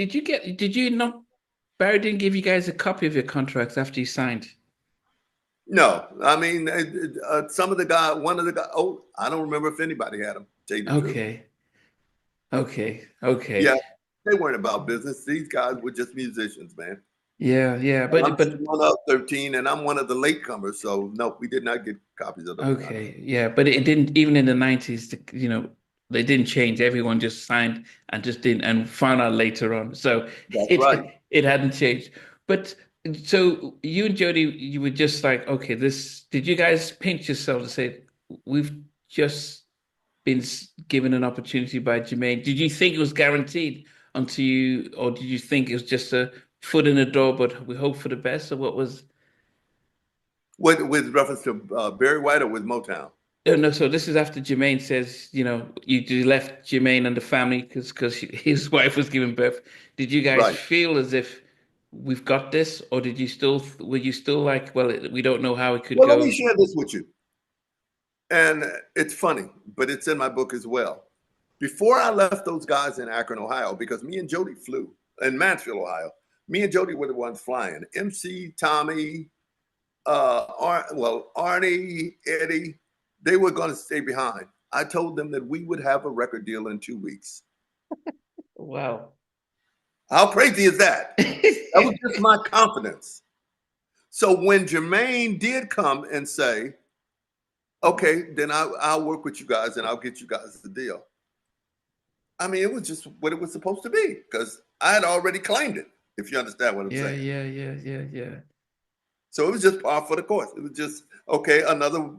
did you not, Barry didn't give you guys a copy of your contracts after you signed? No, I mean, some of the guy, one of the guys, oh, I don't remember if anybody had them, to tell you the truth. Okay. Okay. Yeah, they weren't about business. These guys were just musicians, man. Yeah. And I'm But one of 13, and I'm one of the latecomers. So, no, we did not get copies of those contracts. okay. Yeah. But it didn't, even in the 90s, they didn't change. Everyone just signed and just didn't, and found out later on. So That's right. it hadn't changed. But so you and Jody, you were just like, okay, did you guys pinch yourself to say, we've just been given an opportunity by Jermaine? Did you think it was guaranteed until you, or did you think it was just a foot in the door, but we hope for the best? Or what was? With reference to Barry White or with Motown? No, no. So this is after Jermaine says, you left Jermaine and the family because his wife was giving birth. Did you guys Right. feel as if we've got this, or were you still like, well, we don't know how it could Well, let me go? share this with you. And it's funny, but it's in my book as well. Before I left those guys in Akron, Ohio, because me and Jody flew in Mansfield, Ohio, me and Jody were the ones flying. MC, Tommy, Arnie, Eddie, they were going to stay behind. I told them that we would have a record deal in 2 weeks. Wow. How crazy is that? That was just my confidence. So when Jermaine did come and say, okay, then I'll work with you guys and I'll get you guys the deal. I mean, it was just what it was supposed to be because I had already claimed it, if you understand what I'm saying. Yeah. So it was just par for the course. It was just, okay, another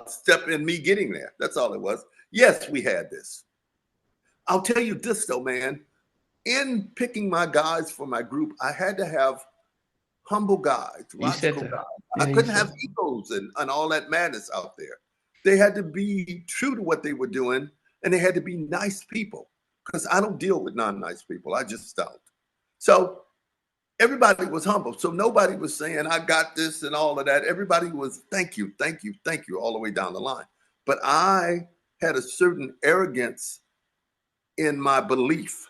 step in me getting there. That's all it was. Yes, we had this. I'll tell you this, though, man. In picking my guys for my group, I had to have humble guys, You said logical that. guys. Yeah, I you couldn't said have that. egos and all that madness out there. They had to be true to what they were doing, and they had to be nice people because I don't deal with non-nice people. I just don't. So everybody was humble. So nobody was saying, I got this and all of that. Everybody was, thank you, all the way down the line. But I had a certain arrogance in my belief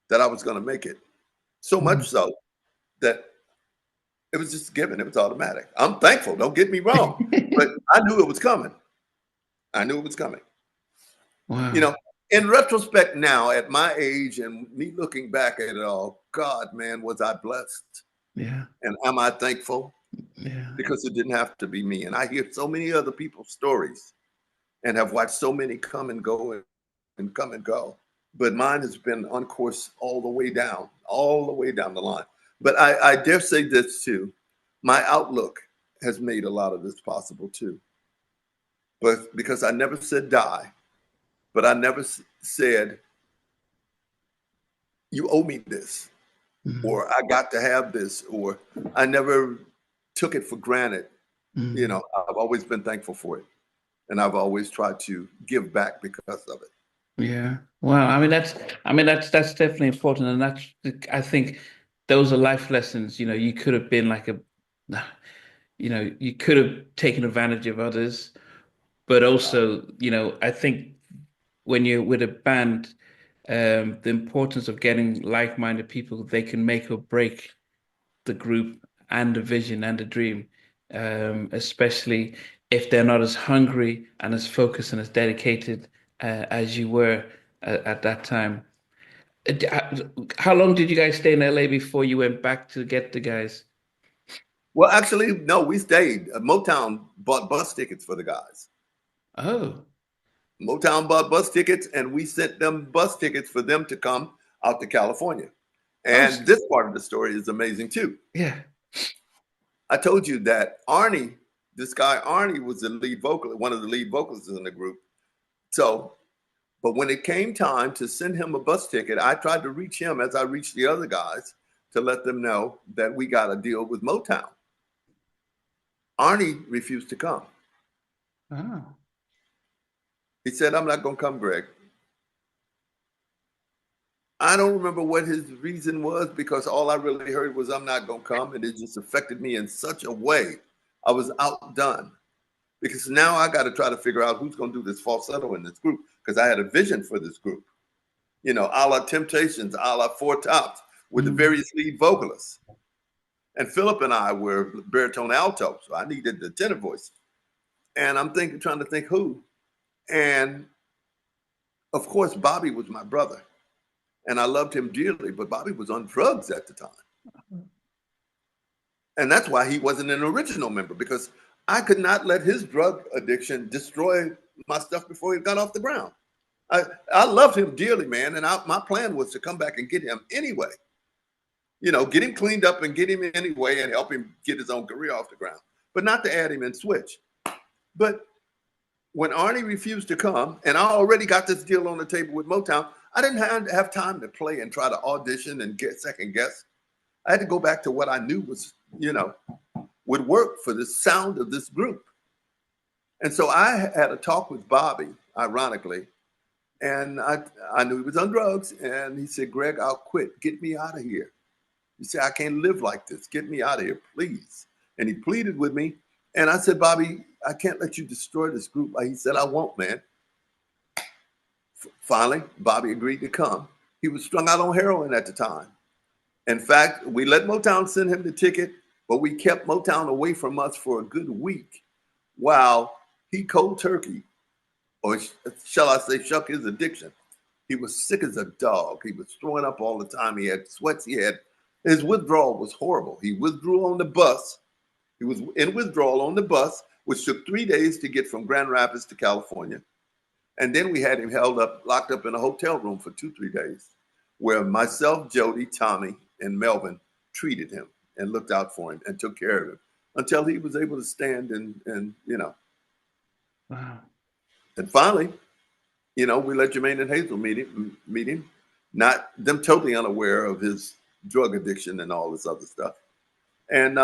that I was going to make it. So much so that it was just given. It was automatic. I'm thankful. Don't get me wrong. But I knew it was coming. You Wow. know, in retrospect now, at my age and me looking back at it all, God, man, was I blessed? Yeah. And am I thankful? Yeah. Because it didn't have to be me. And I hear so many other people's stories and have watched so many come and go and come and go. But mine has been on course all the way down the line. But I dare say this too. My outlook has made a lot of this possible too. But because I never said die, but I never said, you owe me this, Mhm. or I got to have this, or I never took it for granted. Mhm. I've always been thankful for it. And I've always tried to give back because of it. Yeah. Wow. That's definitely important. And I think those are life lessons. You could have been like you could have taken advantage of others, but also, I think when you're with a band, the importance of getting like-minded people, they can make or break the group and the vision and the dream, especially if they're not as hungry and as focused and as dedicated as you were at that time. How long did you guys stay in LA before you went back to get the guys? Well, actually, no, we stayed. Motown bought bus tickets for the guys. Oh, Motown bought bus tickets, and we sent them bus tickets for them to come out to California. oh, And this part of the story is amazing too. yeah. I told you that Arnie, this guy Arnie, was the lead vocal, one of the lead vocalists in the group. So, but when it came time to send him a bus ticket, I tried to reach him as I reached the other guys to let them know that we got a deal with Motown. Arnie refused to come. Oh, He said, I'm not going to come, Greg. I don't remember what his reason was because all I really heard was, I'm not going to come. And it just affected me in such a way. I was outdone because now I got to try to figure out who's going to do this falsetto in this group because I had a vision for this group. you know, a la Temptations, a la Four Tops, with the various lead vocalists. And Philip and I were baritone alto, so I needed the tenor voice. And I'm trying to think who. And of course, Bobby was my brother. And I loved him dearly, but Bobby was on drugs at the time. And that's why he wasn't an original member, because I could not let his drug addiction destroy my stuff before he got off the ground. I loved him dearly, man. And my plan was to come back and get him anyway. You know, get him cleaned up and get him anyway and help him get his own career off the ground, but not to add him and switch. But when Arnie refused to come, and I already got this deal on the table with Motown, I didn't have time to play and try to audition and get second guess. I had to go back to what I knew was, you know, would work for the sound of this group. And so I had a talk with Bobby, ironically, and I knew he was on drugs. And he said, Greg, I'll quit. Get me out of here. He said, I can't live like this. Get me out of here, please. And he pleaded with me. And I said, Bobby, I can't let you destroy this group. He said, I won't, man. Finally, Bobby agreed to come. He was strung out on heroin at the time. In fact, we let Motown send him the ticket, but we kept Motown away from us for a good week while he cold turkey, or shall I say, shuck his addiction. He was sick as a dog. He was throwing up all the time. He had sweats. His withdrawal was horrible. He withdrew on the bus. He was in withdrawal on the bus, which took 3 days to get from Grand Rapids to California. And then we had him locked up in a hotel room for 2-3 days, where myself, Jody, Tommy, and Melvin treated him and looked out for him and took care of him until he was able to stand and you know. Wow. And finally, you know, we let Jermaine and Hazel meet him, not them totally unaware of his drug addiction and all this other stuff. And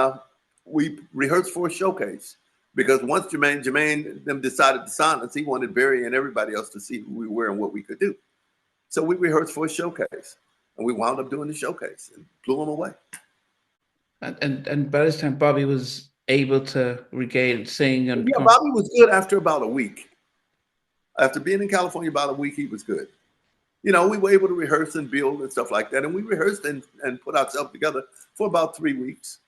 we rehearsed for a showcase, because once Jermaine them decided to sign us, he wanted Barry and everybody else to see who we were and what we could do. So we rehearsed for a showcase, and we wound up doing the showcase and blew them away. And by this time, Bobby was able to regain sing and Bobby was good after about a week. After being in California about a week, he was good. You know, we were able to rehearse and build and stuff like that. And we rehearsed and put ourselves together for about 3 weeks.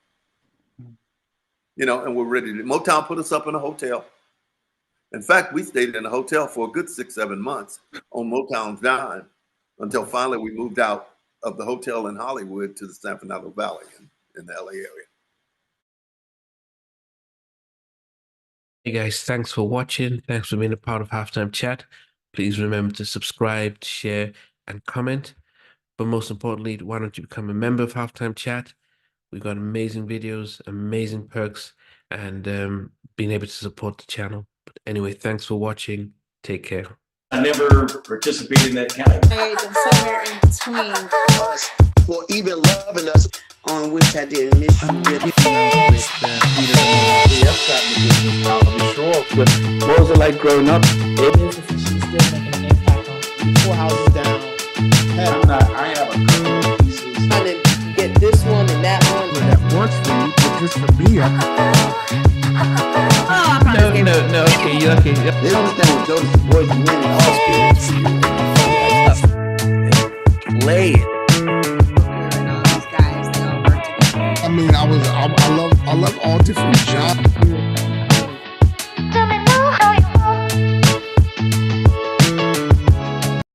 You know, and we're ready to. Motown put us up in a hotel. In fact, we stayed in a hotel for a good 6-7 months on Motown's dime until finally we moved out of the hotel in Hollywood to the San Fernando Valley in the LA area. Hey guys, thanks for watching. Thanks for being a part of Halftime Chat. Please remember to subscribe, share, and comment. But most importantly, why don't you become a member of Halftime Chat? We've got amazing videos, amazing perks, and being able to support the channel. But anyway, thanks for watching. Take care. I never participated in that category. And somewhere in between us, for even loving us, on which I did miss you. What was it like growing up? She's still making an impact on 4 houses down. I have a couple of pieces. trying to get this one and that one. That works for you, but just for me, No, okay, you're okay. They don't understand what Jonas' voice winning Oscars. Play it. And all these guys, they all work together. I mean, I love all different genres.